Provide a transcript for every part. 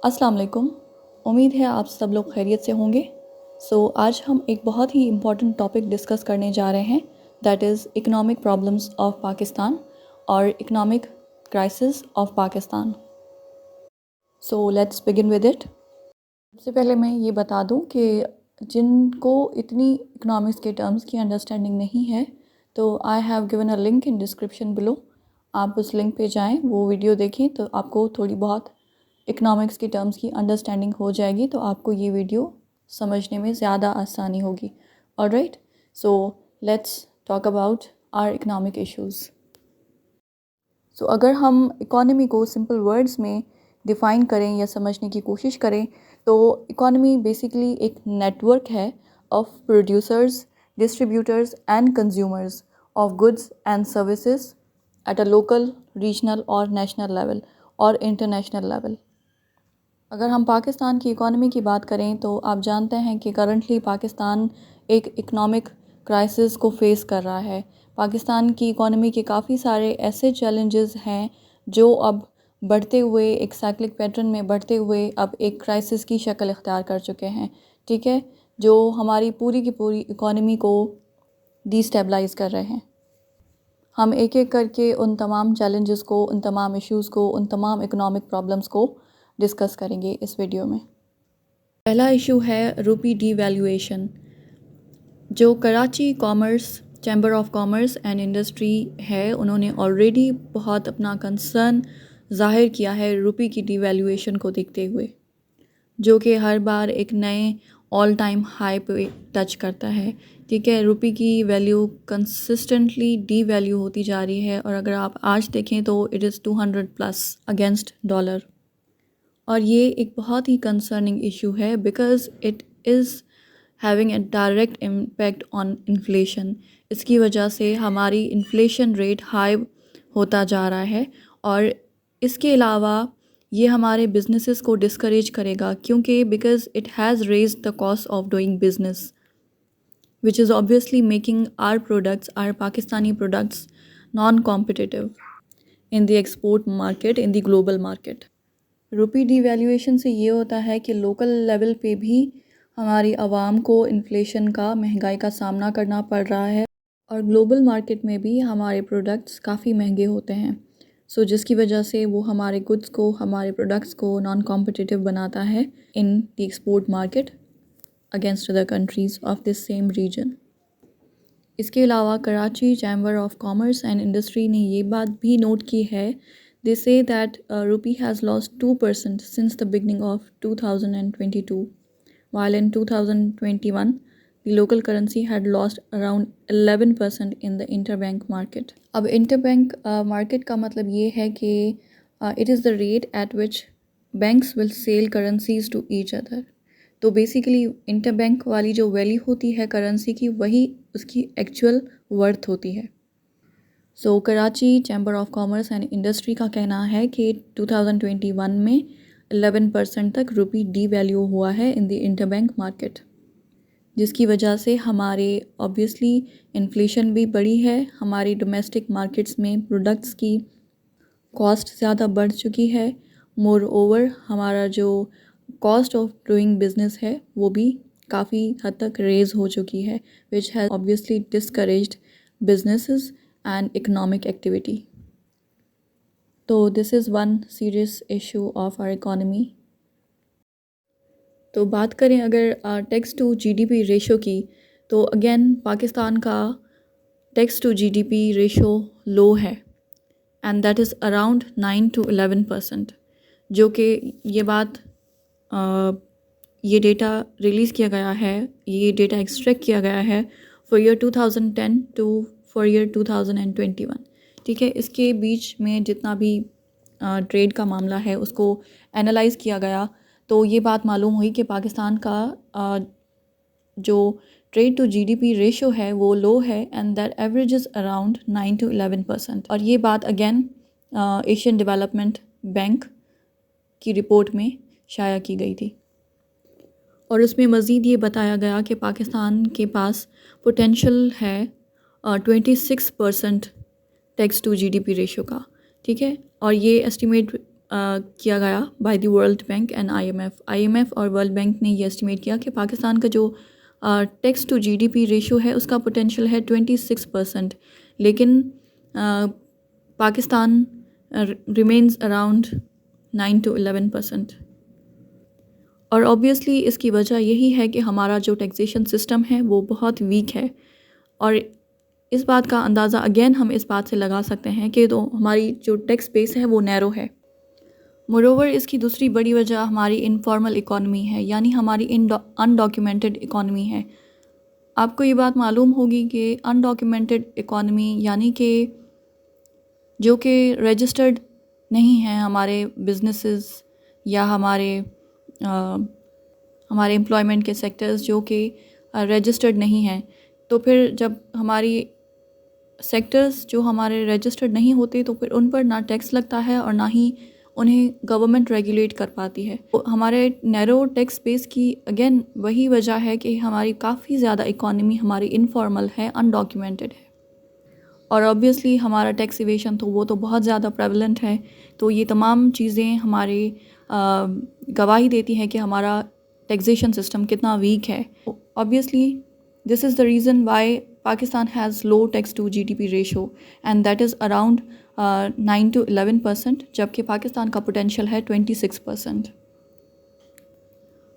अस्सलाम वालेकुम। उम्मीद है आप सब लोग खैरियत से होंगे। आज हम एक बहुत ही इम्पॉर्टेंट टॉपिक डिस्कस करने जा रहे हैं, that is economic problems of Pakistan और economic crisis of Pakistan. Let's begin with it. सबसे पहले मैं ये बता दूं कि जिनको इतनी इकोनॉमिक्स के टर्म्स की अंडरस्टैंडिंग नहीं है, तो I have given a link in description below. आप उस लिंक पे जाएं, वो वीडियो देखें तो आपको थोड़ी बहुत इकोनॉमिक्स के टर्म्स की अंडरस्टैंडिंग हो जाएगी, तो आपको ये वीडियो समझने में ज़्यादा आसानी होगी। Alright, so let's talk about our economic issues. अगर हम इकोनॉमी को सिंपल वर्ड्स में डिफ़ाइन करें या समझने की कोशिश करें, तो इकोनॉमी बेसिकली एक नेटवर्क है of producers, distributors and consumers of goods and services at a local, regional और नेशनल लेवल और इंटरनेशनल लेवल। अगर हम पाकिस्तान की इकोनॉमी की बात करें, तो आप जानते हैं कि करंटली पाकिस्तान एक इकोनॉमिक क्राइसिस को फेस कर रहा है। पाकिस्तान की इकोनॉमी के काफ़ी सारे ऐसे चैलेंजेस हैं जो अब बढ़ते हुए एक साइक्लिक पैटर्न में बढ़ते हुए अब एक क्राइसिस की शक्ल इख्तियार कर चुके हैं। ठीक है, जो हमारी पूरी की पूरी इकोनॉमी को डिस्टेबलाइज कर रहे हैं। हम एक एक करके उन तमाम चैलेंजेस को, उन तमाम इश्यूज़ को, उन तमाम इकोनॉमिक प्रॉब्लम्स को डिस्कस करेंगे इस वीडियो में। पहला इशू है रुपी डीवैल्यूएशन। जो Karachi commerce chamber of commerce and industry है, उन्होंने ऑलरेडी बहुत अपना कंसर्न ज़ाहिर किया है रुपी की डीवैल्यूएशन को देखते हुए, जो कि हर बार एक नए ऑल टाइम हाई पे टच करता है। ठीक है, रुपी की वैल्यू कंसिस्टेंटली डीवैल्यू होती जा रही है, और अगर आप आज देखें तो it is 200 plus against dollar. और ये एक बहुत ही कंसर्निंग इशू है, because it is having a direct impact on inflation. इसकी वजह से हमारी इन्फ्लेशन रेट हाई होता जा रहा है, और इसके अलावा ये हमारे बिजनेसेस को डिस्करेज करेगा, क्योंकि because it has raised the cost of doing business, which is obviously making our products, our Pakistani products, non-competitive in the export market, in the global market. Rupee devaluation से ये होता है कि local level पे भी हमारी आवाम को inflation का, महंगाई का सामना करना पड़ रहा है, और ग्लोबल मार्केट में भी हमारे प्रोडक्ट्स काफ़ी महंगे होते हैं। जिसकी वजह से वो हमारे गुड्स को, हमारे प्रोडक्ट्स को नॉन कॉम्पिटिटिव बनाता है in the export market against other countries of this same region. इसके अलावा Karachi chamber of commerce and industry ने ये बात भी नोट की है। They say that rupee has lost 2% since the beginning of 2022, while in 2021 the local currency had lost around 11% in the interbank market. अब interbank market का मतलब ये है कि it is the rate at which banks will sell currencies to each other. तो basically interbank वाली जो value होती है करेंसी की, वही उसकी एक्चुअल वर्थ होती है। Karachi chamber of commerce and industry का कहना है कि 2021 में 11% तक रुपी डीवैल्यू हुआ है इन द इंटरबैंक मार्केट, जिसकी वजह से हमारे ऑब्वियसली इन्फ्लेशन भी बढ़ी है। हमारी डोमेस्टिक मार्केट्स में प्रोडक्ट्स की कॉस्ट ज़्यादा बढ़ चुकी है। मोर ओवर हमारा जो कॉस्ट ऑफ डूइंग बिजनेस है वो भी काफ़ी हद तक रेज हो चुकी है, which has obviously discouraged businesses and economic activity. तो this is one serious issue of our economy. तो बात करें अगर टैक्स टू जीडीपी रेशो की, तो अगेन पाकिस्तान का टैक्स टू जीडीपी रेशो लो है, and that is around 9 to 11%, जो कि ये बात ये डेटा रिलीज़ किया गया है, ये डेटा एक्सट्रैक्ट किया गया है for year 2010 to for year 2021। ठीक है, इसके बीच में जितना भी ट्रेड का मामला है उसको एनालाइज़ किया गया, तो ये बात मालूम हुई कि पाकिस्तान का जो ट्रेड टू जीडीपी रेशो है वो लो है, and that average is around 9 to 11%। और ये बात अगेन एशियन डेवलपमेंट बैंक की रिपोर्ट में शाया की गई थी, और उसमें मज़ीद ये बताया गया कि पाकिस्तान के पास पोटेंशियल है 26% टैक्स टू जीडीपी रेशो का। ठीक है, और ये एस्टिमेट किया गया by the world bank and IMF और वर्ल्ड बैंक ने ये एस्टिमेट किया कि पाकिस्तान का जो टैक्स टू जीडीपी रेशो है उसका पोटेंशियल है 26%, लेकिन पाकिस्तान रिमेन्स अराउंड 9 to 11%। और ऑब्वियसली इसकी वजह यही है कि हमारा जो टैक्सेशन सिस्टम है वो बहुत वीक है। और इस बात का अंदाज़ा अगेन हम इस बात से लगा सकते हैं कि तो हमारी जो टैक्स बेस है वो नैरो है। मोरोवर इसकी दूसरी बड़ी वजह हमारी इनफॉर्मल इकॉनमी है, यानी हमारी अनडॉक्यूमेंटेड इकॉनमी है। आपको ये बात मालूम होगी कि अनडॉक्यूमेंटेड इकॉनमी यानी कि जो कि रजिस्टर्ड नहीं हैं, हमारे बिजनेसेस या हमारे एम्प्लॉयमेंट के सेक्टर्स जो कि रजिस्टर्ड नहीं हैं। तो फिर जब हमारी सेक्टर्स जो हमारे रजिस्टर्ड नहीं होते तो फिर उन पर ना टैक्स लगता है और ना ही उन्हें गवर्नमेंट रेगुलेट कर पाती है। तो हमारे नैरो टैक्स बेस की अगेन वही वजह है कि हमारी काफ़ी ज़्यादा इकॉनमी हमारी इनफॉर्मल है, अनडॉक्यूमेंटेड है। और ऑब्वियसली हमारा टैक्स इवेशन तो वो तो बहुत ज़्यादा प्रेवलेंट है। तो ये तमाम चीज़ें हमारी गवाही देती हैं कि हमारा टैक्सेशन सिस्टम कितना वीक है। Obviously this is the reason why Pakistan has low tax to GDP ratio and that is around 9 to 11%, जबकि पाकिस्तान का पोटेंशियल है 26%।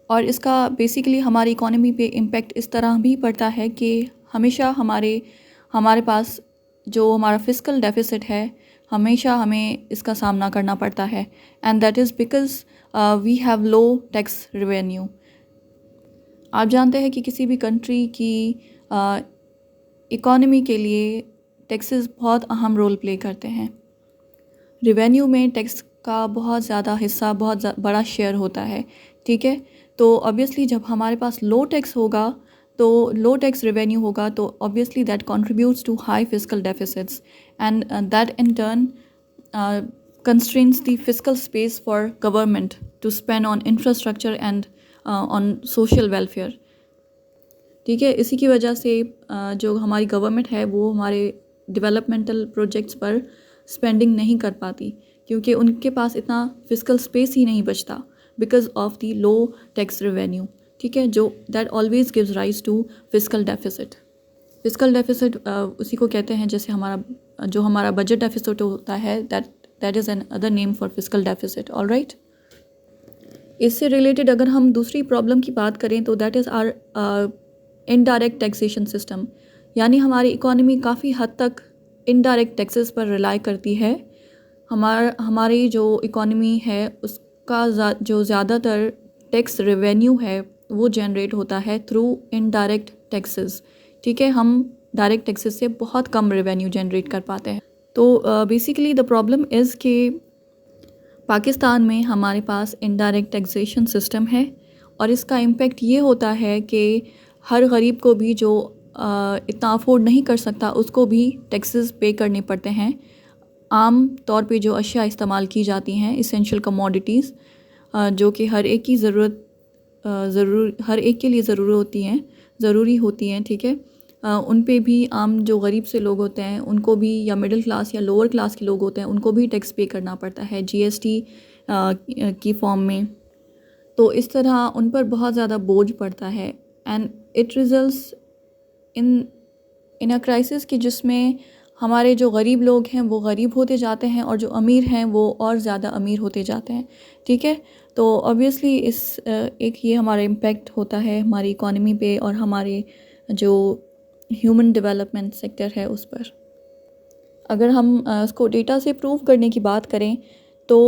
और इसका बेसिकली हमारी इकॉनमी पे इम्पेक्ट इस तरह भी पड़ता है कि हमेशा हमारे पास जो हमारा फिस्कल डेफिसिट है हमेशा हमें इसका सामना करना पड़ता है and that is because we have low tax revenue. आप जानते हैं कि किसी भी कंट्री की इकॉनमी के लिए टैक्सेस बहुत अहम रोल प्ले करते हैं। रेवेन्यू में टैक्स का बहुत ज़्यादा हिस्सा, बहुत बड़ा शेयर होता है, ठीक है। तो ऑब्वियसली जब हमारे पास लो टैक्स होगा, तो लो टैक्स रेवेन्यू होगा, तो obviously that contributes to high fiscal deficits and that in turn constrains the fiscal space for government to spend on infrastructure and on social welfare, ठीक है। इसी की वजह से जो हमारी गवर्नमेंट है वो हमारे डेवलपमेंटल प्रोजेक्ट्स पर स्पेंडिंग नहीं कर पाती क्योंकि उनके पास इतना फिस्कल स्पेस ही नहीं बचता because of the low tax revenue, ठीक है, जो that always gives rise to fiscal deficit. Fiscal deficit उसी को कहते हैं जैसे हमारा बजट डेफिसिट होता है, that is another name for fiscal deficit. Alright, इससे रिलेटेड अगर हम दूसरी प्रॉब्लम की बात करें तो that is our indirect taxation system, यानी हमारी इकॉनमी काफ़ी हद तक इनडायरेक्ट टैक्सेस पर रिलाई करती है। हमारी जो इकॉनमी है उसका जो ज़्यादातर टैक्स रेवेन्यू है वो जनरेट होता है थ्रू इनडायरेक्ट टैक्सेस, ठीक है। हम डायरेक्ट टैक्सेस से बहुत कम रेवेन्यू जनरेट कर पाते हैं। तो बेसिकली द प्रॉब्लम इज़ कि पाकिस्तान में हमारे पास इनडायरेक्ट टैक्सेशन सिस्टम है और इसका इम्पेक्ट ये होता है कि हर गरीब को भी जो इतना अफोर्ड नहीं कर सकता उसको भी टैक्सेस पे करने पड़ते हैं। आम तौर पे जो अशिया इस्तेमाल की जाती हैं, इसेंशियल कमोडिटीज़, जो कि हर एक के लिए ज़रूरी होती हैं, ठीक है, उन पे भी आम जो गरीब से लोग होते हैं उनको भी, या मिडिल क्लास या लोअर क्लास के लोग होते हैं उनको भी टैक्स पे करना पड़ता है जीएसटी की फॉर्म में। तो इस तरह उन पर बहुत ज़्यादा बोझ पड़ता है and it results in a crisis कि जिसमें हमारे जो गरीब लोग हैं वो गरीब होते जाते हैं और जो अमीर हैं वो और ज़्यादा अमीर होते जाते हैं, ठीक है। तो ऑब्वियसली एक ये हमारा इम्पेक्ट होता है हमारी इकॉनमी पे और हमारे जो ह्यूमन डेवलपमेंट सेक्टर है उस पर। अगर हम इसको डेटा से प्रूव करने की बात करें तो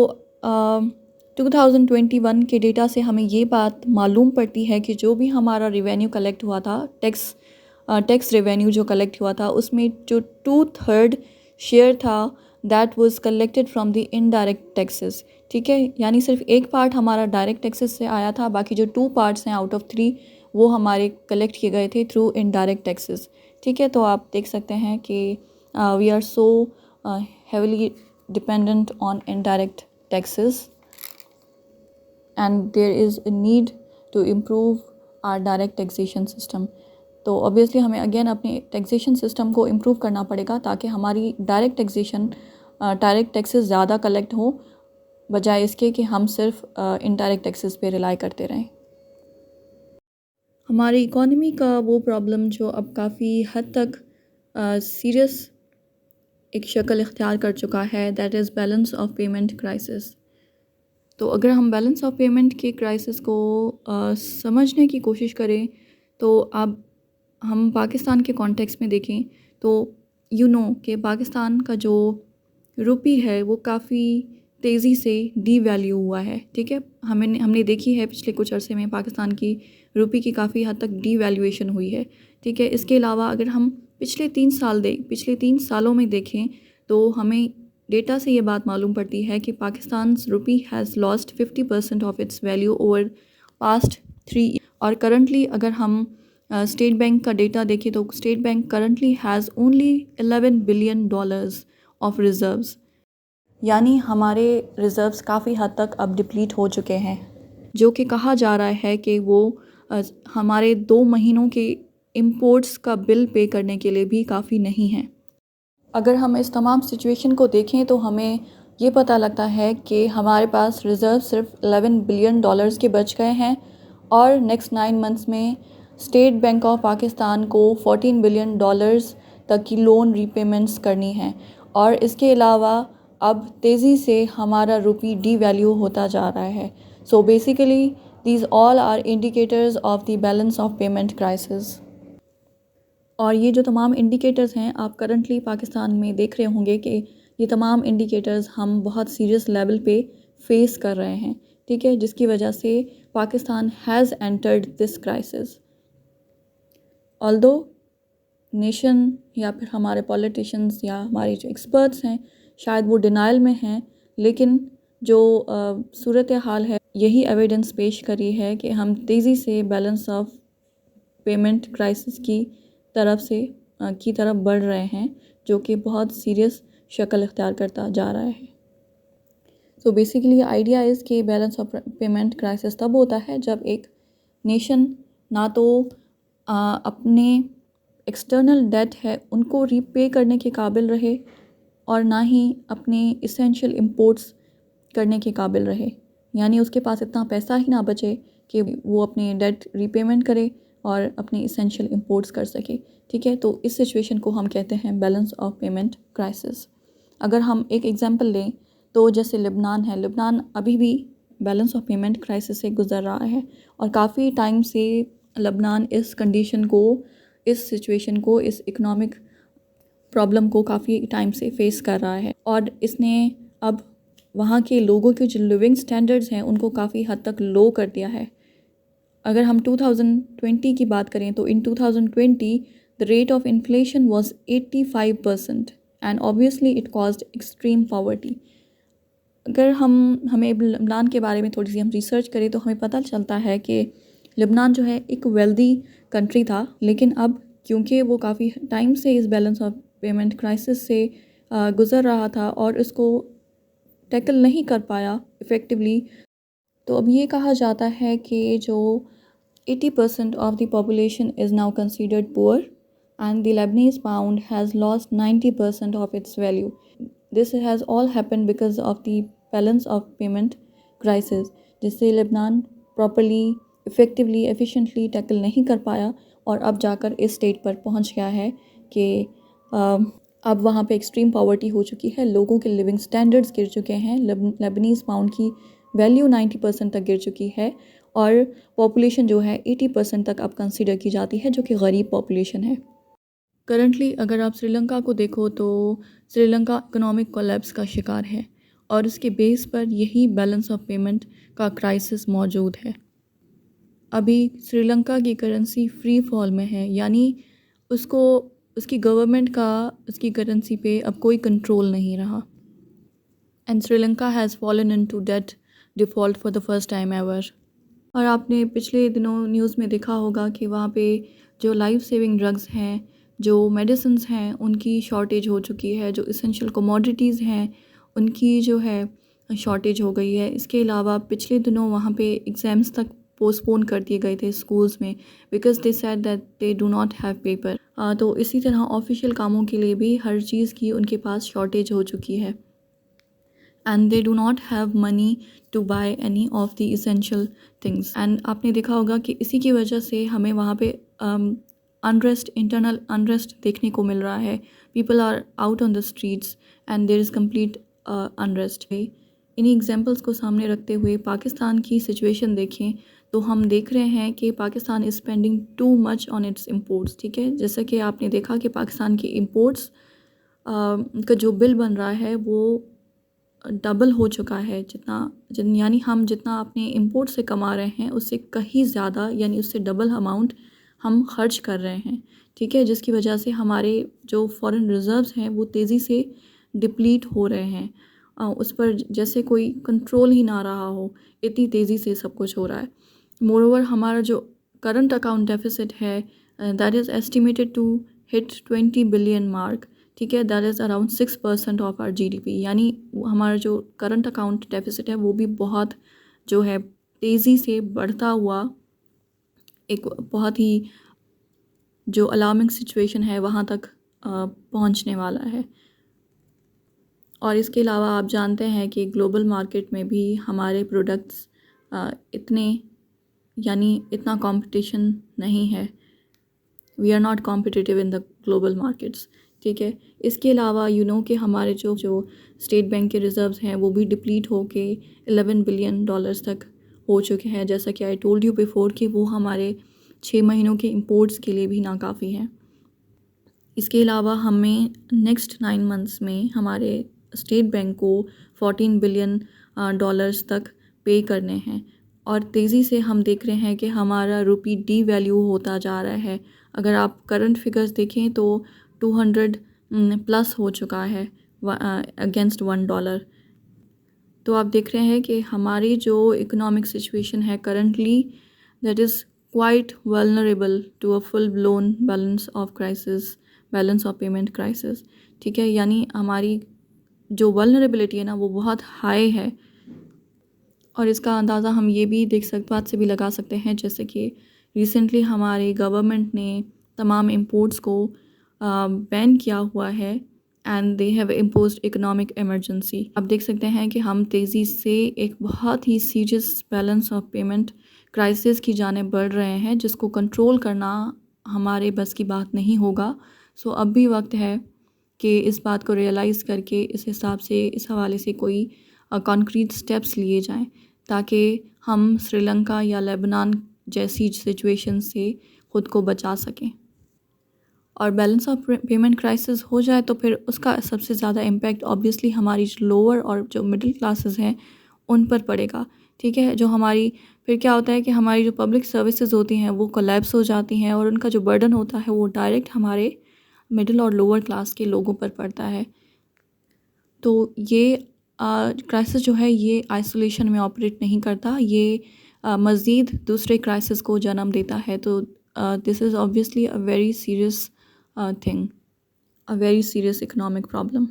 2021 के डेटा से हमें ये बात मालूम पड़ती है कि जो भी हमारा रेवेन्यू कलेक्ट हुआ था, टैक्स रेवेन्यू जो कलेक्ट हुआ था, उसमें जो 2/3 शेयर था that was collected from the indirect taxes, ठीक है। यानी सिर्फ एक पार्ट हमारा डायरेक्ट टैक्सेस से आया था, बाकी जो 2 पार्ट्स हैं आउट ऑफ 3 वो हमारे कलेक्ट किए गए थे थ्रू इनडायरेक्ट टैक्सेस, ठीक है। तो आप देख सकते हैं कि we are so heavily dependent on indirect taxes and there is a need to improve our direct taxation system। तो ऑब्वियसली हमें अगेन अपने टैक्सेशन सिस्टम को इम्प्रूव करना पड़ेगा ताकि हमारी डायरेक्ट टैक्सेस ज़्यादा कलेक्ट हो बजाय इसके कि हम सिर्फ इनडायरेक्ट टैक्सेस पे रिलाई करते रहें। हमारी इकॉनमी का वो प्रॉब्लम जो अब काफ़ी हद तक सीरियस एक शक्ल इख्तियार कर चुका है, that is balance of payment crisis. तो अगर हम बैलेंस ऑफ पेमेंट के क्राइसिस को समझने की कोशिश करें तो अब हम पाकिस्तान के कॉन्टेक्स्ट में देखें तो कि पाकिस्तान का जो रुपी है वो काफ़ी तेज़ी से डीवैल्यू हुआ है। ठीक है, हमने देखी है पिछले कुछ अरसे में पाकिस्तान की रुपी की काफ़ी हद तक डीवैल्यूएशन हुई है। ठीक है, इसके अलावा अगर हम पिछले 3 सालों में देखें तो हमें डेटा से ये बात मालूम पड़ती है कि पाकिस्तान रुपी has lost 50% of its value over past 3 और करंटली अगर हम स्टेट बैंक का डेटा देखें तो state bank currently has only $11 billion of reserves, यानी हमारे रिज़र्व्स काफ़ी हद तक अब डिप्लीट हो चुके हैं, जो कि कहा जा रहा है कि वो हमारे 2 महीनों के इंपोर्ट्स का बिल पे करने के लिए भी काफ़ी नहीं है। अगर हम इस तमाम सिचुएशन को देखें तो हमें ये पता लगता है कि हमारे पास रिज़र्व सिर्फ $11 बिलियन के बच गए हैं और नेक्स्ट 9 मंथ्स में स्टेट बैंक ऑफ पाकिस्तान को $14 बिलियन तक की लोन रीपेमेंट्स करनी है और इसके अलावा अब तेज़ी से हमारा रुपी डीवैल्यू होता जा रहा है। So basically these all are indicators of the balance of payment crisis. और ये जो तमाम इंडिकेटर्स हैं आप करंटली पाकिस्तान में देख रहे होंगे कि ये तमाम इंडिकेटर्स हम बहुत सीरियस लेवल पे फेस कर रहे हैं। ठीक है, जिसकी वजह से Pakistan has entered this crisis. Although nation या फिर हमारे पॉलिटिशियंस या हमारे जो एक्सपर्ट्स हैं शायद वो डिनाइल में हैं, लेकिन जो सूरत हाल है यही एविडेंस पेश करी है कि हम तेज़ी से बैलेंस ऑफ पेमेंट क्राइसिस की तरफ बढ़ रहे हैं, जो कि बहुत सीरियस शक्ल इख्तियार करता जा रहा है। सो बेसिकली आइडिया इज़ कि बैलेंस ऑफ पेमेंट क्राइसिस तब होता है जब एक नेशन ना तो अपने एक्सटर्नल डेट है उनको रीपे करने के काबिल रहे और ना ही अपने इसेंशियल इंपोर्ट्स करने के काबिल रहे, यानी उसके पास इतना पैसा ही ना बचे कि वो अपने डेट रीपेमेंट करे और अपने इसेंशियल इंपोर्ट्स कर सके। ठीक है, तो इस सिचुएशन को हम कहते हैं बैलेंस ऑफ पेमेंट क्राइसिस। अगर हम एक एग्जांपल लें तो जैसे लेबनान है, लेबनान अभी भी बैलेंस ऑफ पेमेंट क्राइसिस से गुजर रहा है और काफ़ी टाइम से लेबनान इस कंडीशन को, इस सिचुएशन को, इस इकोनॉमिक प्रॉब्लम को काफ़ी टाइम से फेस कर रहा है और इसने अब वहाँ के लोगों के जो लिविंग स्टैंडर्ड्स हैं उनको काफ़ी हद तक लो कर दिया है। अगर हम 2020 की बात करें तो इन 2020 the rate of inflation was 85% and obviously it caused extreme poverty. अगर हमें लेबनान के बारे में थोड़ी सी हम रिसर्च करें तो हमें पता चलता है कि लेबनान जो है एक वेल्दी कंट्री था, लेकिन अब क्योंकि वो काफ़ी टाइम से इस बैलेंस ऑफ पेमेंट क्राइसिस से गुज़र रहा था और इसको टैकल नहीं कर पाया इफ़ेक्टिवली, तो अब ये कहा जाता है कि जो 80% of the population is now considered poor and the Lebanese pound has lost 90% of its value. This has all happened because of the balance of payment crisis, जिससे Lebanon properly effectively efficiently tackle नहीं कर पाया और अब जाकर इस state पर पहुंच गया है कि अब वहाँ पे एक्सट्रीम पॉवर्टी हो चुकी है, लोगों के लिविंग स्टैंडर्ड्स गिर चुके हैं, लेबनीज़ पाउंड की वैल्यू 90% तक गिर चुकी है और पॉपुलेशन जो है 80% तक अब कंसीडर की जाती है, जो कि गरीब पॉपुलेशन है। करंटली अगर आप श्रीलंका को देखो तो श्रीलंका इकोनॉमिक कोलैप्स का शिकार है और उसके बेस पर यही बैलेंस ऑफ पेमेंट का क्राइसिस मौजूद है। अभी श्रीलंका की करेंसी फ्री फॉल में है, यानी उसकी गवर्नमेंट का उसकी करेंसी पे अब कोई कंट्रोल नहीं रहा and Sri Lanka has fallen into debt default for the first time ever. और आपने पिछले दिनों न्यूज़ में देखा होगा कि वहाँ पे जो लाइफ सेविंग ड्रग्स हैं, जो मेडिसिन्स हैं, उनकी शॉर्टेज हो चुकी है, जो इसेंशियल कमोडिटीज़ हैं उनकी जो है शॉर्टेज हो गई है। इसके अलावा पिछले दिनों वहाँ पे एग्ज़ाम्स तक पोस्टपोन कर दिए गए थे स्कूल्स में because they said that they do not have paper. तो इसी तरह ऑफिशियल कामों के लिए भी हर चीज़ की उनके पास शॉर्टेज हो चुकी है and they do not have money to buy any of the essential things. And आपने देखा होगा कि इसी की वजह से हमें वहाँ पे अनरेस्ट, इंटरनल अनरेस्ट देखने को मिल रहा है। People are out on the streets and there is complete unrest. इन्हीं एग्जांपल्स को सामने रखते हुए पाकिस्तान की सिचुएशन देखें तो हम देख रहे हैं कि Pakistan is spending too much on it's imports. ठीक है, जैसा कि आपने देखा कि पाकिस्तान की इंपोर्ट्स का जो बिल बन रहा है वो डबल हो चुका है। यानी हम जितना अपने इंपोर्ट से कमा रहे हैं उससे कहीं ज़्यादा, यानी उससे डबल अमाउंट हम खर्च कर रहे हैं। ठीक है, जिसकी वजह से हमारे जो फॉरेन रिज़र्व्स हैं वो तेज़ी से डिप्लीट हो रहे हैं। उस पर जैसे कोई कंट्रोल ही ना रहा हो, इतनी तेज़ी से सब कुछ हो रहा है। मोरओवर हमारा जो करंट अकाउंट डेफिसिट है that is estimated to hit 20 billion mark. ठीक है, that is around 6% of our GDP. यानी हमारा जो करंट अकाउंट डेफिसिट है वो भी बहुत जो है तेज़ी से बढ़ता हुआ एक बहुत ही जो अलार्मिंग सिचुएशन है वहाँ तक पहुँचने वाला है। और इसके अलावा आप जानते हैं कि ग्लोबल मार्केट में भी हमारे प्रोडक्ट्स इतने यानी इतना कंपटीशन नहीं है। We are not competitive in the global markets. ठीक है, इसके अलावा कि हमारे जो स्टेट बैंक के रिज़र्व्स हैं वो भी डिप्लीट होके 11 बिलियन डॉलर्स तक हो चुके हैं। जैसा कि आई टोल्ड यू बिफोर कि वो हमारे 6 महीनों के इंपोर्ट्स के लिए भी नाकाफ़ी हैं। इसके अलावा हमें नेक्स्ट 9 मंथ्स में हमारे स्टेट बैंक को 14 बिलियन डॉलर्स तक पे करने हैं। और तेज़ी से हम देख रहे हैं कि हमारा रुपी डी वैल्यू होता जा रहा है। अगर आप करंट फिगर्स देखें तो 200 प्लस हो चुका है अगेंस्ट $1। तो आप देख रहे हैं कि हमारी जो इकोनॉमिक सिचुएशन है currently that is quite vulnerable to a full blown balance of payment crisis. ठीक है, यानी हमारी जो वल्नरेबिलिटी है ना वो बहुत हाई है। और इसका अंदाज़ा हम ये भी बात से भी लगा सकते हैं जैसे कि रिसेंटली हमारी गवर्नमेंट ने तमाम इंपोर्ट्स को बैन किया हुआ है and they have imposed economic emergency. आप देख सकते हैं कि हम तेज़ी से एक बहुत ही serious balance of payment crisis की जाने बढ़ रहे हैं जिसको कंट्रोल करना हमारे बस की बात नहीं होगा। सो अब भी वक्त है कि इस बात को रियलाइज़ करके इस हिसाब से इस हवाले से कोई कॉन्क्रीट स्टेप्स लिए जाएं ताकि हम श्रीलंका या लेबनान जैसी सिचुएशन से ख़ुद को बचा सकें। और बैलेंस ऑफ पेमेंट क्राइसिस हो जाए तो फिर उसका सबसे ज़्यादा इम्पैक्ट ऑब्वियसली हमारी जो लोअर और जो मिडिल क्लासेस हैं उन पर पड़ेगा। ठीक है, जो हमारी फिर क्या होता है कि हमारी जो पब्लिक सर्विसेज होती हैं वो कोलैप्स हो जाती हैं और उनका जो बर्डन होता है वो डायरेक्ट हमारे मिडिल और लोअर क्लास के लोगों पर पड़ता है। तो ये क्राइसिस जो है ये आइसोलेशन में ऑपरेट नहीं करता, ये मज़ीद दूसरे क्राइसिस को जन्म देता है। तो this is obviously a very serious thing, a very serious economic problem.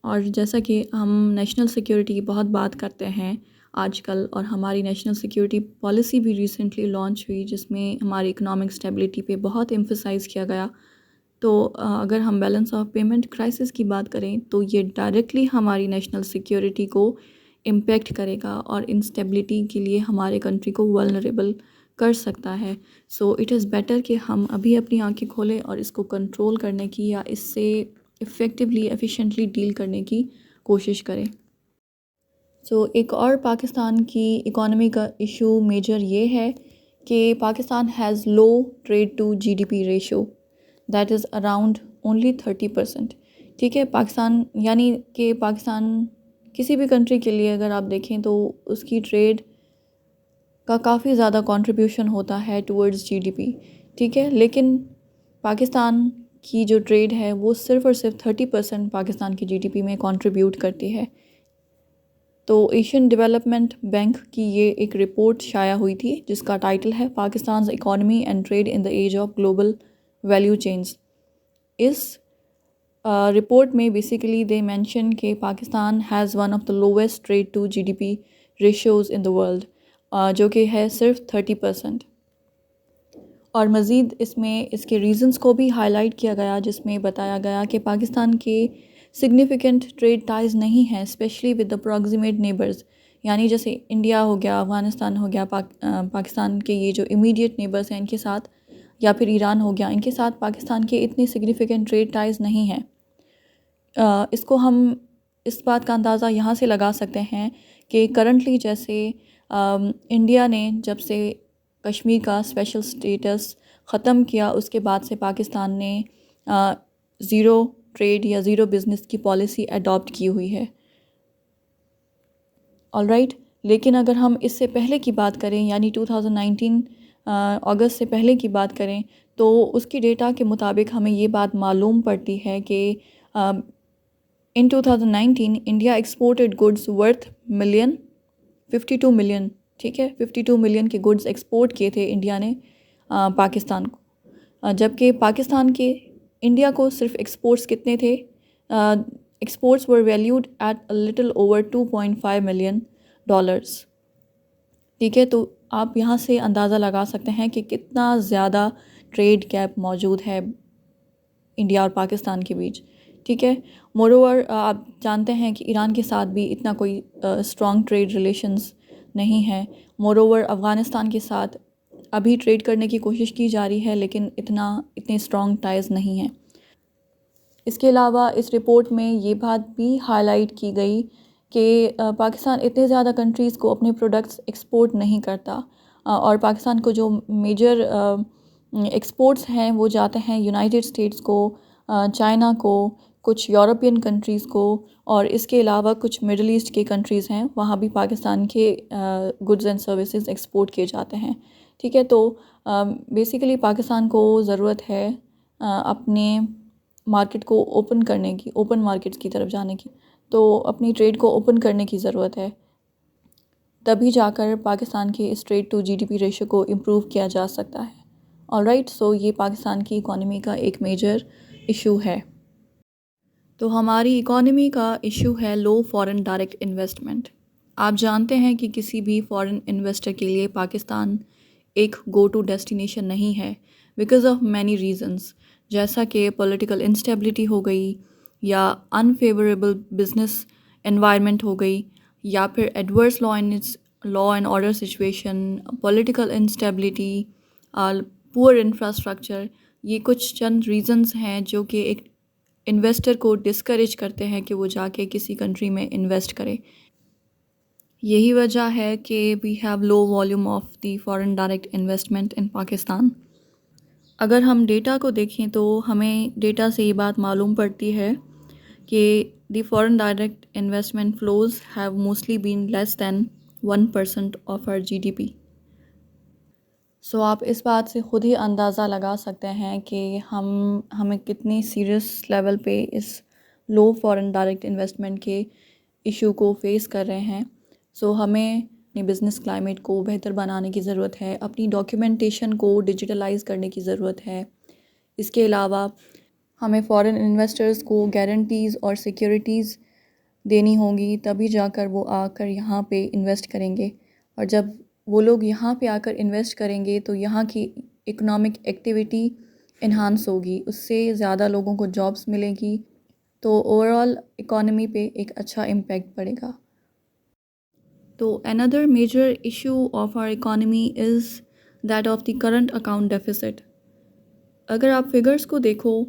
और जैसा कि हम नेशनल सिक्योरिटी की बहुत बात करते हैं आजकल, और हमारी नेशनल सिक्योरिटी पॉलिसी भी रिसेंटली लॉन्च हुई जिसमें हमारी इकोनॉमिक स्टेबिलिटी पे बहुत एम्फसाइज़ किया गया। तो अगर हम बैलेंस ऑफ पेमेंट क्राइसिस की बात करें तो ये डायरेक्टली हमारी नेशनल सिक्योरिटी को इम्पेक्ट करेगा और इंस्टेबिलिटी के लिए हमारे कंट्री को वल्नरेबल कर सकता है। सो इट इज़ बेटर कि हम अभी अपनी आंखें खोलें और इसको कंट्रोल करने की या इससे इफ़ेक्टिवली एफिशिएंटली डील करने की कोशिश करें। सो एक और पाकिस्तान की इकॉनमी का इशू मेजर ये है कि Pakistan has low trade to GDP ratio that is around only 30%। ठीक है, पाकिस्तान यानी कि पाकिस्तान किसी भी कंट्री के लिए अगर आप देखें तो उसकी ट्रेड का काफ़ी ज़्यादा कंट्रीब्यूशन होता है टुवर्ड्स जीडीपी। ठीक है, लेकिन पाकिस्तान की जो ट्रेड है वो सिर्फ़ और सिर्फ 30% पाकिस्तान की जीडीपी में कंट्रीब्यूट करती है। तो एशियन डेवलपमेंट बैंक की ये एक रिपोर्ट शाया हुई थी जिसका टाइटल है Pakistan economy and trade in the age of global value chains. इस रिपोर्ट में बेसिकली दे मेंशन कि Pakistan has one of the lowest trade to GDP ratios in the world, जो कि है सिर्फ 30%। और मज़ीद इसमें इसके रीज़न्स को भी हाईलाइट किया गया जिसमें बताया गया कि पाकिस्तान के सिग्निफिकेंट ट्रेड टाइज नहीं हैं, specially with the proximate neighbours, यानी जैसे इंडिया हो गया, अफ़गानिस्तान हो गया, पाकिस्तान के ये जो इमीडिएट नेबर्स हैं इनके साथ, या फिर ईरान हो गया, इनके साथ पाकिस्तान के इतने सिग्निफिकेंट ट्रेड टाइज नहीं हैं। इसको हम इस बात का अंदाज़ा यहाँ से लगा सकते हैं कि करंटली जैसे इंडिया ने जब से कश्मीर का स्पेशल स्टेटस ख़त्म किया उसके बाद से पाकिस्तान ने ज़ीरो ट्रेड या ज़ीरो बिज़नेस की पॉलिसी अडॉप्ट की हुई है। ऑलराइट, लेकिन अगर हम इससे पहले की बात करें यानी 2019 अगस्त से पहले की बात करें तो उसकी डेटा के मुताबिक हमें ये बात मालूम पड़ती है कि इन 2019 India exported goods worth 52 million, ठीक है, 52 मिलियन के गुड्स एक्सपोर्ट किए थे इंडिया ने पाकिस्तान को, जबकि पाकिस्तान के इंडिया को सिर्फ एक्सपोर्ट्स कितने थे, exports were valued at a little over 2.5 million dollars. ठीक है, तो आप यहाँ से अंदाज़ा लगा सकते हैं कि कितना ज़्यादा ट्रेड गैप मौजूद है इंडिया और पाकिस्तान के बीच। ठीक है, मोरोवर आप जानते हैं कि ईरान के साथ भी इतना कोई स्ट्रॉन्ग ट्रेड रिलेशंस नहीं है। मोरोवर अफ़गानिस्तान के साथ अभी ट्रेड करने की कोशिश की जा रही है लेकिन इतने स्ट्रॉन्ग टाइज नहीं हैं। इसके अलावा इस रिपोर्ट में ये बात भी हाईलाइट की गई कि पाकिस्तान इतने ज़्यादा कंट्रीज़ को अपने प्रोडक्ट्स एक्सपोर्ट नहीं करता, और पाकिस्तान को जो मेजर एक्सपोर्ट्स हैं वो जाते हैं यूनाइटेड स्टेट्स को, चाइना को, कुछ यूरोपियन कंट्रीज़ को, और इसके अलावा कुछ मिडल ईस्ट के कंट्रीज़ हैं वहाँ भी पाकिस्तान के गुड्स एंड सर्विसेज एक्सपोर्ट किए जाते हैं। ठीक है, तो बेसिकली पाकिस्तान को ज़रूरत है अपने मार्केट को ओपन करने की, ओपन मार्केट्स की तरफ जाने की, तो अपनी ट्रेड को ओपन करने की ज़रूरत है, तभी जाकर पाकिस्तान के इस ट्रेड टू जीडीपी रेशो को इम्प्रूव किया जा सकता है। ऑलराइट, सो ये पाकिस्तान की इकॉनमी का एक मेजर इशू है। तो हमारी इकॉनमी का इशू है लो फॉरेन डायरेक्ट इन्वेस्टमेंट। आप जानते हैं कि किसी भी फॉरेन इन्वेस्टर के लिए पाकिस्तान एक गो टू डेस्टिनेशन नहीं है बिकॉज़ ऑफ मैनी रीजंस, जैसा कि पॉलिटिकल इंस्टेबिलिटी हो गई, या अनफेवरेबल बिजनेस एनवायरनमेंट हो गई, या फिर adverse law and order situation, political instability, poor infrastructure. ये कुछ चंद रीजंस हैं जो कि एक इन्वेस्टर को डिस्करेज करते हैं कि वो जाके किसी कंट्री में इन्वेस्ट करे। यही वजह है कि we have low volume of the foreign direct investment in Pakistan. अगर हम डेटा को देखें तो हमें डेटा से ये बात मालूम पड़ती है कि the foreign direct investment flows have mostly been less than 1% of our GDP. So आप इस बात से ख़ुद ही अंदाज़ा लगा सकते हैं कि हमें कितनी सीरियस लेवल पे इस लो फॉरेन डायरेक्ट इन्वेस्टमेंट के इशू को फेस कर रहे हैं। सो हमें अपनी बिज़नेस क्लाइमेट को बेहतर बनाने की ज़रूरत है, अपनी डॉक्यूमेंटेशन को डिजिटलाइज़ करने की ज़रूरत है। इसके अलावा हमें फॉरेन इन्वेस्टर्स को गारंटीज़ और सिक्योरिटीज़ देनी होंगी, तभी जाकर वो आकर यहाँ पे इन्वेस्ट करेंगे, और जब वो लोग यहाँ पे आकर इन्वेस्ट करेंगे तो यहाँ की इकोनॉमिक एक्टिविटी इन्हांस होगी, उससे ज़्यादा लोगों को जॉब्स मिलेगी, तो ओवरऑल इकोनॉमी पे एक अच्छा इम्पैक्ट पड़ेगा। तो another major issue of our economy is that of the current account deficit. अगर आप फिगर्स को देखो,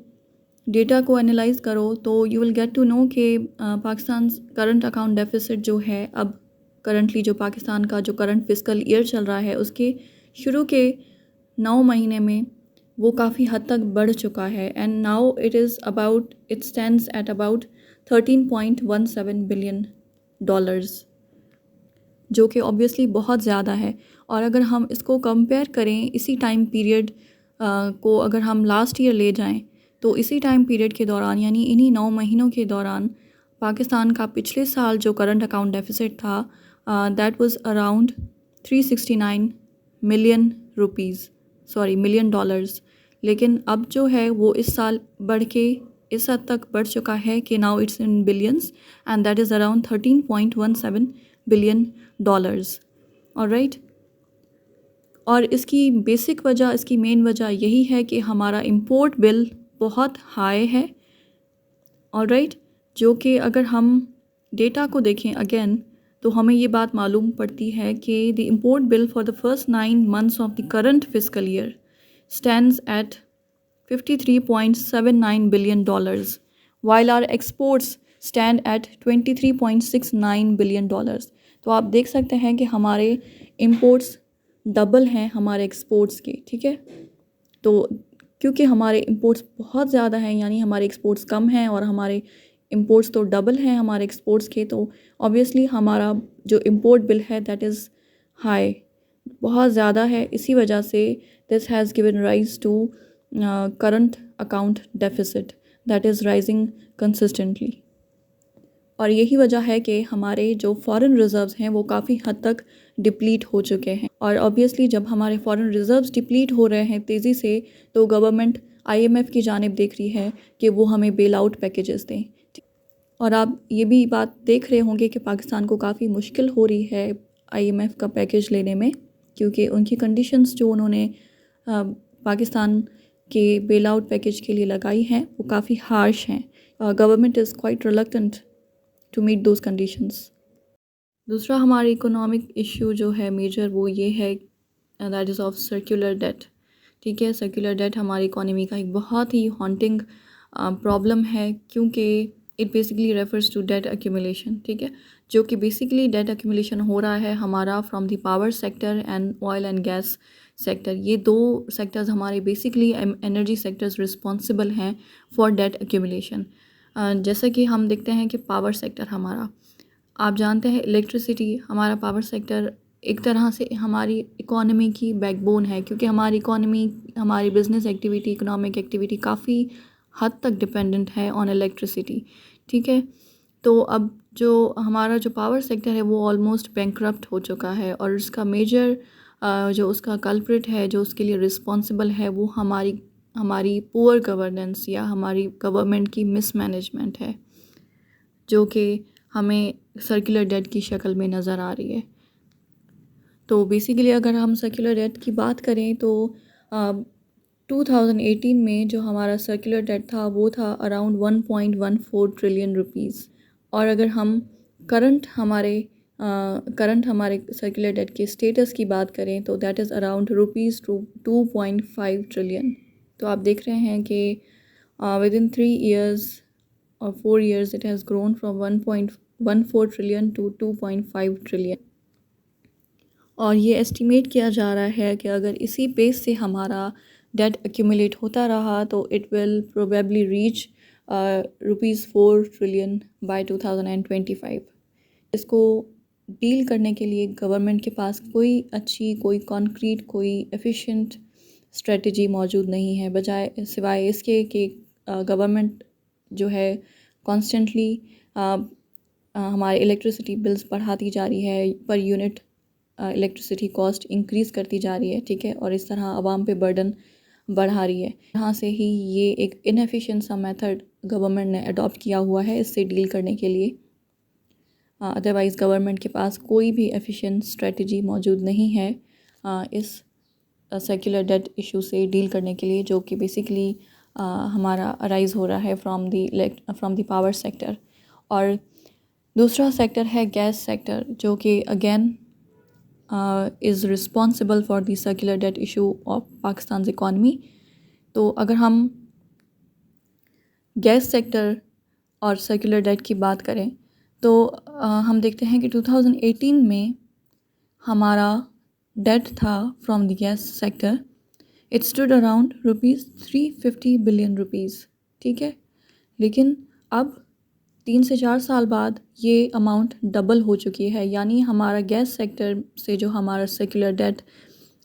डेटा को एनालाइज करो, तो you will get to know कि पाकिस्तान करंट अकाउंट डेफिसिट जो है, अब करंटली जो पाकिस्तान का जो करंट फिस्कल ईयर चल रहा है उसके शुरू के 9 महीने में वो काफ़ी हद तक बढ़ चुका है, and now it stands at about 13.17 billion dollars, जो कि ऑब्वियसली बहुत ज़्यादा है। और अगर हम इसको कंपेयर करें इसी टाइम पीरियड को, अगर हम लास्ट ईयर ले जाएं, तो इसी टाइम पीरियड के दौरान यानी इन्हीं 9 महीनों के दौरान पाकिस्तान का पिछले साल जो करंट अकाउंट डेफिसिट था that was around 369 million dollars. लेकिन अब जो है वो इस साल बढ़ के इस हद तक बढ़ चुका है कि now it's in billions, and that is around 13.17 billion dollars. Alright, और इसकी बेसिक वजह, इसकी मेन वजह यही है कि हमारा इंपोर्ट बिल बहुत हाई है। ऑलराइट, जो कि अगर हम डेटा को देखें अगेन तो हमें ये बात मालूम पड़ती है कि the import bill for the first 9 months of the current physical year stands eight $53.79 billion, while our exports stand at $23.69 billion. तो आप देख सकते हैं कि हमारे इम्पोर्ट्स डबल हैं हमारे एक्सपोर्ट्स के, ठीक है। तो क्योंकि हमारे इम्पोर्ट्स बहुत ज़्यादा हैं, यानी हमारे एक्सपोर्ट्स कम हैं और हमारे इम्पोर्ट्स तो डबल हैं हमारे एक्सपोर्ट्स के, तो ऑब्वियसली हमारा जो इम्पोर्ट बिल है दैट इज़ हाई, बहुत ज़्यादा है। इसी वजह से this has given rise to current account deficit that is rising consistently. और यही वजह है कि हमारे जो फॉरेन रिज़र्व्स हैं वो काफ़ी हद तक डिप्लीट हो चुके हैं। और ऑब्वियसली जब हमारे फॉरेन रिज़र्व्स डिप्लीट हो रहे हैं तेज़ी से, तो गवर्नमेंट IMF की जानिब देख रही है कि वो हमें बेल आउट पैकेजेस दें। और आप ये भी बात देख रहे होंगे कि पाकिस्तान को काफ़ी मुश्किल हो रही है IMF का पैकेज लेने में, क्योंकि उनकी कंडीशंस जो उन्होंने पाकिस्तान के बेल आउट पैकेज के लिए लगाई हैं वो काफ़ी हार्श हैं। Government is quite reluctant to meet those conditions. दूसरा हमारी इकोनॉमिक इशू जो है मेजर वो ये है that is of circular debt, ठीक है। सर्कुलर डेट हमारी इकोनॉमी का एक बहुत ही हॉन्टिंग प्रॉब्लम है, क्योंकि it basically refers to debt accumulation, ठीक है। जो कि बेसिकली डेट एक्यूमुलेशन हो रहा है हमारा from the power sector and oil and gas sector. ये दो सेक्टर्स हमारे बेसिकली एनर्जी सेक्टर्स रिस्पॉन्सिबल हैं फॉर डेट एक्यूमुलेशन। जैसा कि हम देखते हैं कि पावर सेक्टर हमारा, आप जानते हैं इलेक्ट्रिसिटी, हमारा पावर सेक्टर एक तरह से हमारी इकोनॉमी की बैकबोन है, क्योंकि हमारी इकोनॉमी, हमारी बिजनेस एक्टिविटी, इकोनॉमिक एक्टिविटी काफ़ी हद तक डिपेंडेंट है ऑन इलेक्ट्रिसिटी, ठीक है। तो अब जो हमारा जो पावर सेक्टर है वो ऑलमोस्ट बैंकरप्ट हो चुका है, और उसका मेजर जो उसका कल्प्रिट है, जो उसके लिए रिस्पॉन्सिबल है, वो हमारी पुअर गवर्नेंस या हमारी गवर्नमेंट की मिसमैनेजमेंट है, जो कि हमें सर्कुलर डेट की शक्ल में नज़र आ रही है। तो बेसिकली अगर हम सर्कुलर डेट की बात करें तो 2018 में जो हमारा सर्कुलर डेट था वो था अराउंड 1.14 ट्रिलियन रुपीज़। और अगर हम करंट हमारे सर्कुलर डेट के स्टेटस की बात करें तो that is around rupees 2.5 trillion. तो आप देख रहे हैं कि with in 3 years or 4 years it has grown from 1.14 trillion to 2.5 trillion। और ये एस्टिमेट किया जा रहा है कि अगर इसी पेस से हमारा डेट एक्यूमुलेट होता रहा तो it will probably reach ₹4 trillion by 2025। इसको डील करने के लिए गवर्नमेंट के पास कोई अच्छी, कोई कॉन्क्रीट, कोई एफिशिएंट स्ट्रेटजी मौजूद नहीं है, बजाय सिवाय इसके कि गवर्नमेंट जो है कॉन्स्टेंटली हमारे इलेक्ट्रिसिटी बिल्स बढ़ाती जा रही है, per unit electricity cost increase करती जा रही है, ठीक है। और इस तरह आवाम पे बर्डन बढ़ा रही है। यहाँ से ही ये एक इनएफिशिएंट सा मेथड गवर्नमेंट ने अडॉप्ट किया हुआ है इससे डील करने के लिए। अदरवाइज़ गवर्नमेंट के पास कोई भी एफिशिएंट स्ट्रेटजी मौजूद नहीं है इस सर्कुलर डेट इशू से डील करने के लिए, जो कि बेसिकली हमारा अराइज हो रहा है फ्रॉम द पावर सेक्टर। और दूसरा सेक्टर है गैस सेक्टर, जो कि again is responsible for the circular debt issue of Pakistan economy. तो अगर हम गैस सेक्टर और सर्कुलर डेट की बात करें तो हम देखते हैं कि 2018 में हमारा डेट था from the gas sector, it stood around ₹350 billion, ठीक है। लेकिन अब 3 से 4 साल बाद ये अमाउंट डबल हो चुकी है, यानी हमारा गैस सेक्टर से जो हमारा सर्कुलर डेट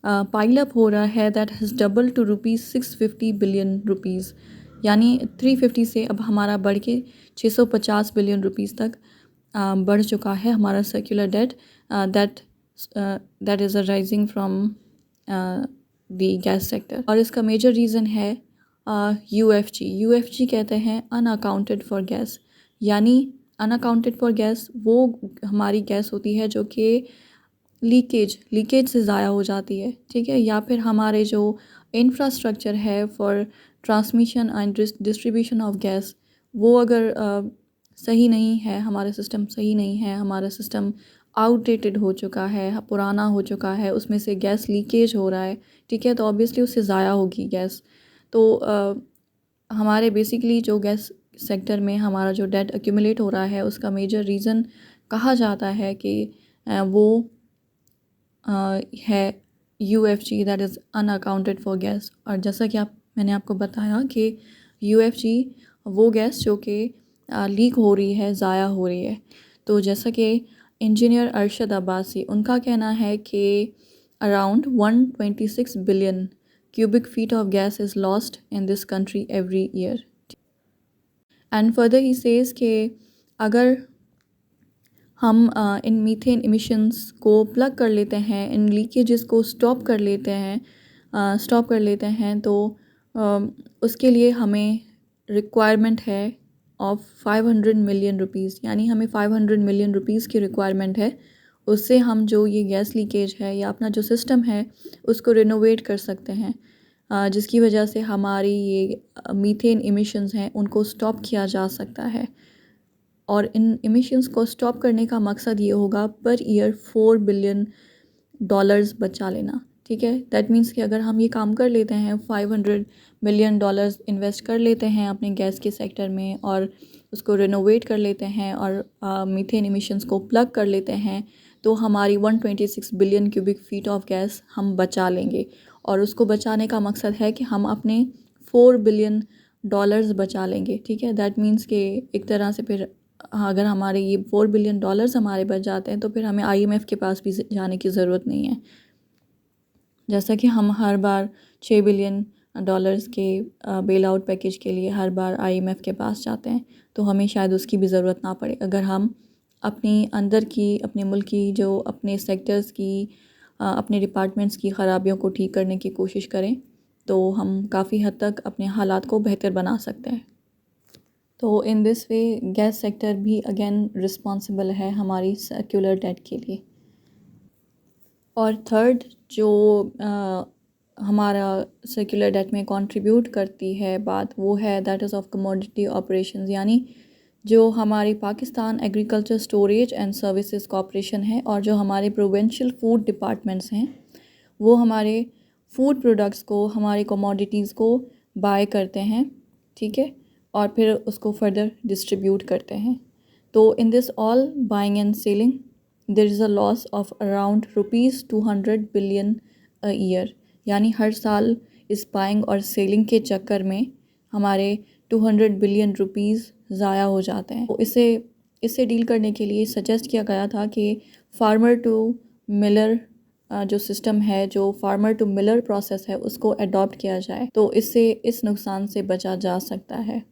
पाइल अप हो रहा है that has double two ₹650 billion, यानी 350 से अब हमारा बढ़ के 650 बिलियन रुपीज़ तक बढ़ चुका है हमारा circular date that is arising from the gas sector. और इसका मेजर रीज़न है UFG कहते हैं अनअकाउंटेड फॉर गैस, यानी अनअकाउंटेड फॉर गैस वो हमारी गैस होती है जो कि लीकेज से ज़ाया हो जाती है, ठीक है। या फिर हमारे जो इंफ्रास्ट्रक्चर है for transmission and distribution of gas वो अगर सही नहीं है, हमारा सिस्टम सही नहीं है, हमारा सिस्टम आउटडेटेड हो चुका है, पुराना हो चुका है, उसमें से गैस लीकेज हो रहा है, ठीक है, तो ऑब्वियसली उससे ज़ाया होगी गैस। तो हमारे बेसिकली जो गैस सेक्टर में हमारा जो डेट एक्यूमुलेट हो रहा है उसका मेजर रीज़न कहा जाता है कि वो है UFG, that is unaccounted for gas. और जैसा कि मैंने आपको बताया कि UFG वो गैस जो कि लीक हो रही है, ज़ाया हो रही है। तो जैसा कि इंजीनियर अरशद अब्बासी, उनका कहना है कि around 126 billion cubic feet of gas is lost in this country every year. And further he says कि अगर हम इन मीथेन इमिशंस को प्लग कर लेते हैं, इन लीकेजेस को स्टॉप कर लेते हैं तो उसके लिए हमें रिक्वायरमेंट है ऑफ 500 मिलियन रुपीज़, यानी हमें 500 मिलियन रुपीज़ की रिक्वायरमेंट है। उससे हम जो ये गैस लीकेज है या अपना जो सिस्टम है उसको रिनोवेट कर सकते हैं, जिसकी वजह से हमारी ये मीथेन इमिशंस हैं उनको स्टॉप किया जा सकता है। और इन इमिशंस को स्टॉप करने का मकसद ये होगा पर ईयर $4 बिलियन बचा लेना, ठीक है। दैट मीन्स कि अगर हम ये काम कर लेते हैं, $500 मिलियन इन्वेस्ट कर लेते हैं अपने गैस के सेक्टर में और उसको रिनोवेट कर लेते हैं और मीथेन इमिशंस को प्लग कर लेते हैं, तो हमारी 126 billion cubic feet of gas हम बचा लेंगे। और उसको बचाने का मकसद है कि हम अपने $4 बिलियन बचा लेंगे, ठीक है। दैट मीन्स कि एक तरह से फिर अगर हमारे ये $4 बिलियन हमारे बच जाते हैं तो फिर हमें IMF के पास भी जाने की ज़रूरत नहीं है। जैसा कि हम हर बार $6 बिलियन के बेल आउट पैकेज के लिए हर बार IMF के पास जाते हैं, तो हमें शायद उसकी भी ज़रूरत ना पड़े अगर हम अपनी अंदर की, अपने मुल्क की, जो अपने सेक्टर्स की, अपने डिपार्टमेंट्स की ख़राबियों को ठीक करने की कोशिश करें, तो हम काफ़ी हद तक अपने हालात को बेहतर बना सकते हैं। तो in this way gas sector भी अगेन रिस्पॉन्सिबल है हमारी सर्कुलर डेट के लिए। और थर्ड जो हमारा सर्कुलर डेट में कंट्रीब्यूट करती है बात, वो है that is of commodity operations, यानी जो हमारी Pakistan agriculture storage and services corporation है और जो हमारे प्रोविंशियल फूड डिपार्टमेंट्स हैं, वो हमारे फूड प्रोडक्ट्स को, हमारे कमोडिटीज़ को बाय करते हैं, ठीक है, और फिर उसको फर्दर डिस्ट्रीब्यूट करते हैं। तो in this all buying and selling their is a loss of around ₹200 billion a year, यानी हर साल इस बाइंग और सेलिंग के चक्कर में हमारे 200 बिलियन रुपीज़ ज़ाया हो जाते हैं। तो इससे डील करने के लिए सजेस्ट किया गया था कि फार्मर टू मिलर जो सिस्टम है, जो फार्मर टू मिलर प्रोसेस है, उसको अडॉप्ट किया जाए, तो इससे इस नुकसान से बचा जा सकता है।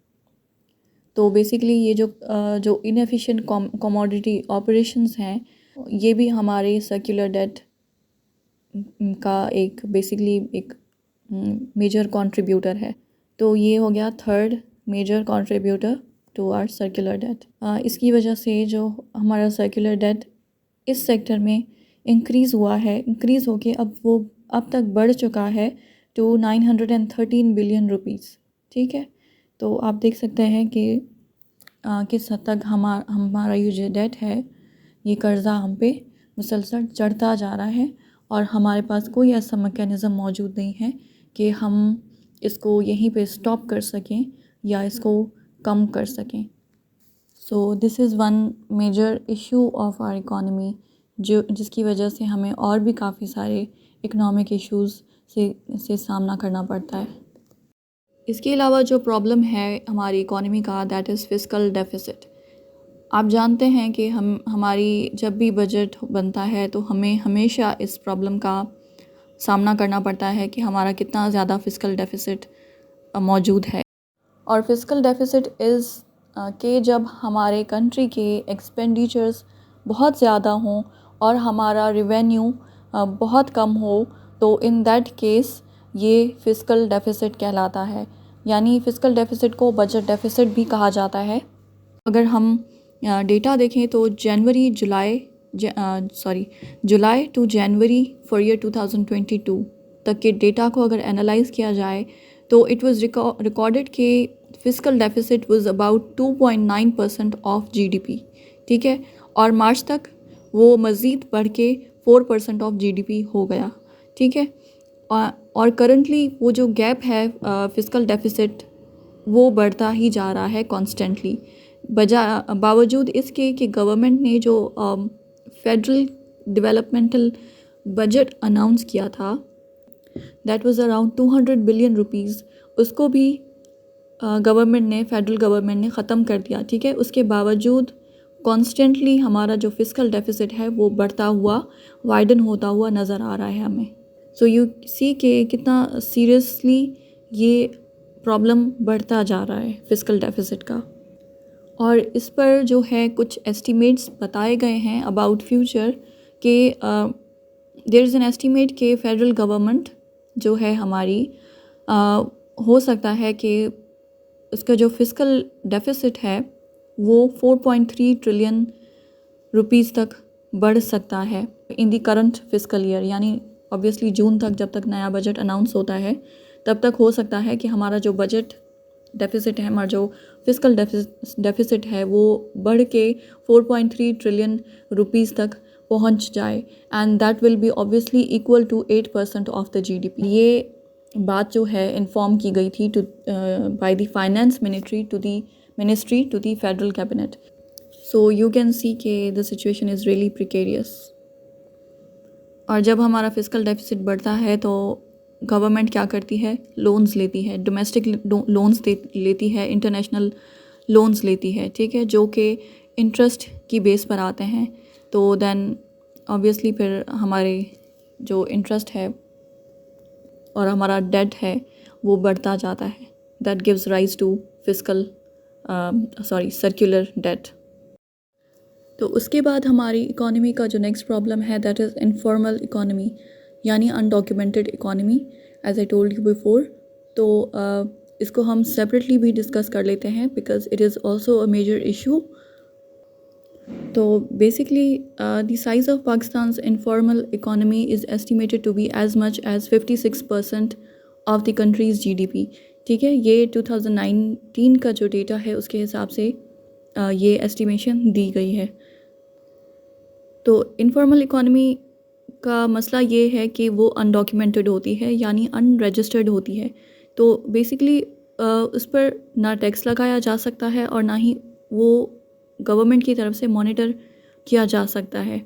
तो बेसिकली ये जो इनएफिशिएंट कमोडिटी ऑपरेशंस हैं, ये भी हमारे सर्कुलर डेट का एक बेसिकली एक मेजर कंट्रीब्यूटर है। तो ये हो गया third major contributor to our circular debt. इसकी वजह से जो हमारा सर्कुलर डेट इस सेक्टर में इंक्रीज़ हुआ है, इंक्रीज़ होके अब तक बढ़ चुका है टू 913 बिलियन रुपीज़, ठीक है। तो आप देख सकते हैं कि किस हद तक हमारा ये जो डेट है, ये कर्ज़ा हम पे मुसलसल चढ़ता जा रहा है और हमारे पास कोई ऐसा मैकेनिज़्म मौजूद नहीं है कि हम इसको यहीं पे स्टॉप कर सकें या इसको कम कर सकें। So this is one major issue of our economy, जिसकी वजह से हमें और भी काफ़ी सारे इकोनॉमिक इश्यूज़ से सामना करना पड़ता है। इसके अलावा जो प्रॉब्लम है हमारी इकॉनमी का, दैट इज़ फिस्कल डेफिसिट। आप जानते हैं कि हमारी जब भी बजट बनता है तो हमें हमेशा इस प्रॉब्लम का सामना करना पड़ता है कि हमारा कितना ज़्यादा फिस्कल डेफिसिट मौजूद है। और फिस्कल डेफिसिट इज़ कि जब हमारे कंट्री के एक्सपेंडिचर्स बहुत ज़्यादा हों और हमारा रेवेन्यू बहुत कम हो, तो इन दैट केस ये फिस्कल डेफिसिट कहलाता है। यानी फिस्कल डेफिसिट को बजट डेफिसिट भी कहा जाता है। अगर हम डेटा देखें तो जुलाई टू जनवरी फॉर ईयर 2022 तक के डेटा को अगर एनालाइज़ किया जाए तो इट वाज रिकॉर्डेड कि fiscal deficit was about 2.9% of GDP, ठीक है, और मार्च तक वो मज़ीद बढ़ के 4% ऑफ जीडीपी हो गया, ठीक है। और करंटली वो जो गैप है फिस्कल डेफिसिट वो बढ़ता ही जा रहा है कॉन्स्टेंटली, बावजूद इसके कि गवर्नमेंट ने जो फेडरल डेवलपमेंटल बजट अनाउंस किया था that was around 200 billion rupees, उसको भी फेडरल गवर्नमेंट ने ख़त्म कर दिया, ठीक है। उसके बावजूद कॉन्स्टेंटली हमारा जो फिस्कल डेफिसिट है वो बढ़ता हुआ, वाइडन होता हुआ नज़र आ रहा है हमें। सो यू सी के कितना सीरियसली ये प्रॉब्लम बढ़ता जा रहा है फिस्कल डेफिसिट का। और इस पर जो है कुछ एस्टिमेट्स बताए गए हैं अबाउट फ्यूचर के देयर इज़ एन एस्टिमेट के फेडरल गवर्नमेंट जो है हमारी हो सकता है कि उसका जो फिस्कल डेफिसिट है वो 4.3 ट्रिलियन रुपीज़ तक बढ़ सकता है इन दी करंट फिस्कल ईयर, यानी ऑब्वियसली जून तक जब तक नया बजट अनाउंस होता है तब तक हो सकता है कि हमारा जो बजट डेफिसिट है, हमारा जो फिस्कल डेफिसिट है वो बढ़ के 4.3 ट्रिलियन रुपीज़ तक पहुंच जाए and that will be obviously equal to 8% of the GDP. ये बात जो है इन्फॉर्म की गई थी by the finance ministry to the federal cabinet. So you can see के the situation is really precarious. और जब हमारा फिस्कल डेफिसिट बढ़ता है तो गवर्नमेंट क्या करती है, लोन्स लेती है, डोमेस्टिक लोन्स लेती है, इंटरनेशनल लोन्स लेती है, ठीक है, जो कि इंटरेस्ट की बेस पर आते हैं। तो देन ऑब्वियसली फिर हमारे जो इंटरेस्ट है और हमारा डेट है वो बढ़ता जाता है, that gives rise to circular debt. तो उसके बाद हमारी इकोनॉमी का जो नेक्स्ट प्रॉब्लम है दैट इज़ इनफॉर्मल इकोनॉमी, यानी undocumented economy, as I told you before. तो इसको हम सेपरेटली भी डिस्कस कर लेते हैं because it is also a major issue. तो basically the size of Pakistan's informal economy is estimated to be as much as 56% of the country's GDP, ठीक है। ये 2019 का जो डेटा है उसके हिसाब से ये एस्टिमेशन दी गई है। तो इनफॉर्मल इकोनॉमी का मसला ये है कि वो अनडॉक्यूमेंटेड होती है, यानी अनरजिस्टर्ड होती है। तो बेसिकली उस पर ना टैक्स लगाया जा सकता है और ना ही वो गवर्नमेंट की तरफ से मॉनिटर किया जा सकता है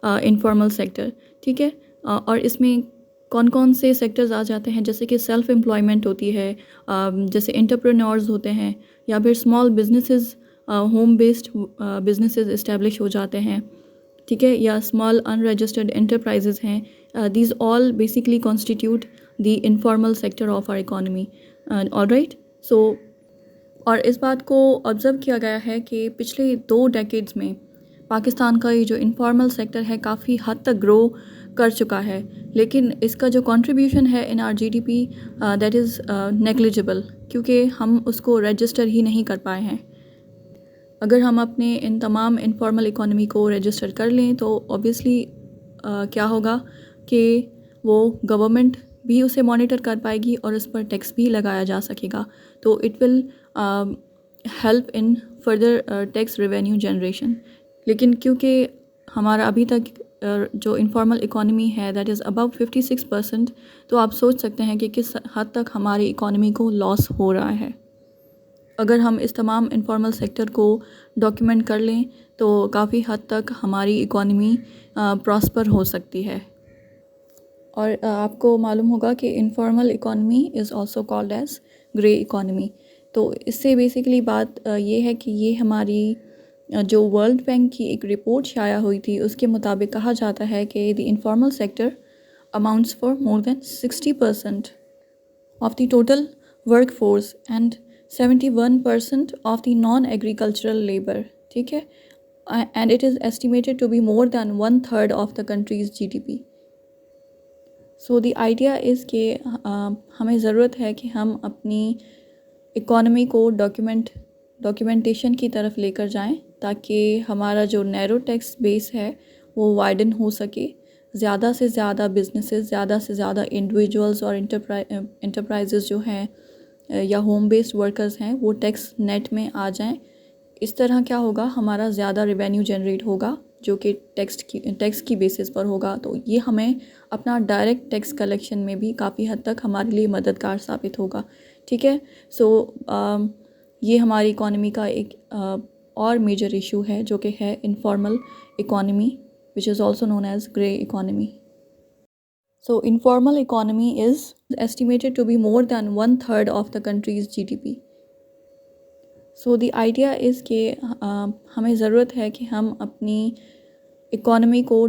इनफॉर्मल सेक्टर, ठीक है। और इसमें कौन कौन से सेक्टर्स आ जाते हैं, जैसे कि सेल्फ एम्प्लॉयमेंट होती है, जैसे एंटरप्रेन्योर्स होते हैं, या फिर small businesses, home based businesses establish हो जाते हैं, ठीक है, या स्मॉल अनरजिस्टर्ड एंटरप्राइजेज हैं। These all basically constitute the informal sector of our economy, alright. So और इस बात को ऑब्ज़र्व किया गया है कि पिछले 2 डेकेड्स में पाकिस्तान का ये जो इनफॉर्मल सेक्टर है काफ़ी हद तक ग्रो कर चुका है, लेकिन इसका जो कंट्रीब्यूशन है इन are GDP that is negligible, क्योंकि हम उसको रजिस्टर ही नहीं कर पाए हैं। अगर हम अपने इन तमाम इनफॉर्मल इकोनॉमी को रजिस्टर कर लें तो ऑब्वियसली क्या होगा कि वो गवर्नमेंट भी उसे मॉनिटर कर पाएगी और उस पर टैक्स भी लगाया जा सकेगा। तो it will help in further tax revenue generation. लेकिन क्योंकि हमारा अभी तक जो इनफॉर्मल इकोनॉमी है दैट इज़ अबव 56%, तो आप सोच सकते हैं कि किस हद तक हमारी इकोनॉमी को लॉस हो रहा है। अगर हम इस तमाम इनफॉर्मल सेक्टर को डॉक्यूमेंट कर लें तो काफ़ी हद तक हमारी इकोनॉमी प्रॉस्पर हो सकती है। और आपको मालूम होगा कि informal economy is also called as grey economy. तो इससे बेसिकली बात ये है कि ये हमारी जो वर्ल्ड बैंक की एक रिपोर्ट शाया हुई थी उसके मुताबिक कहा जाता है कि the informal sector amounts for more than 60% of the total work force and 71% of the non agricultural labour, ठीक है, and it is estimated to be more than 1/3 of the country's GDP. So the idea is कि हमें ज़रूरत है कि हम अपनी economy को डॉक्यूमेंटेशन की तरफ लेकर जाएं ताकि हमारा जो नैरो टैक्स बेस है वो वाइडन हो सके, ज़्यादा से ज़्यादा बिजनेसेस, ज़्यादा से ज़्यादा इंडिविजुअल्स और एंटरप्राइजेज़ जो हैं या होम बेस्ड वर्कर्स हैं वो टैक्स नेट में आ जाएं। इस तरह क्या होगा, हमारा ज़्यादा रेवेन्यू जनरेट होगा जो कि टैक्स की बेसिस पर होगा। तो ये हमें अपना डायरेक्ट टैक्स कलेक्शन में भी काफ़ी हद तक हमारे लिए मददगार साबित होगा। ठीक है। सो ये हमारी इकॉनमी का एक और मेजर इशू है जो कि है informal economy, which is also known as grey economy. So informal economy is estimated to be more than 1/3 of the country's GDP. So the idea is कि हमें ज़रूरत है कि हम अपनी इकॉनमी को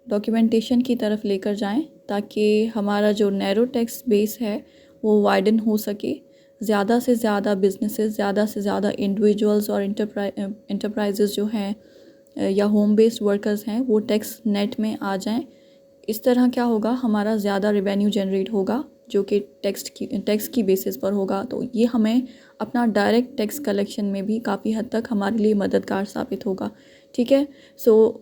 डॉक्यूमेंटेशन की तरफ लेकर जाएं ताकि हमारा जो नैरो टैक्स बेस है वो वाइडन हो सके। ज़्यादा से ज़्यादा बिजनेसेस, ज़्यादा से ज़्यादा इंडिविजुअल्स और इंटरप्राइजेज़ जो हैं या होम बेस्ड वर्कर्स हैं वो टैक्स नेट में आ जाएं। इस तरह क्या होगा, हमारा ज़्यादा रेवेन्यू जनरेट होगा जो कि टैक्स की बेसिस पर होगा। तो ये हमें अपना डायरेक्ट टैक्स कलेक्शन में भी काफ़ी हद तक हमारे लिए मददगार साबित होगा। ठीक है। सो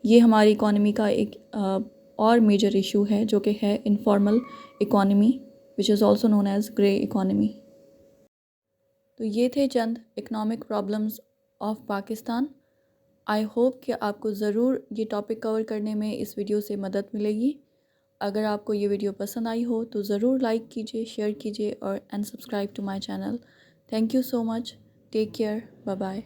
ये हमारी इकॉनमी का एक और मेजर इशू है जो कि है informal economy, which is also known as grey economy. तो ये थे चंद economic problems of Pakistan. I hope कि आपको ज़रूर ये टॉपिक कवर करने में इस वीडियो से मदद मिलेगी। अगर आपको ये वीडियो पसंद आई हो तो ज़रूर लाइक कीजिए, शेयर कीजिए और subscribe to my channel. Thank you so much. Take care. Bye bye.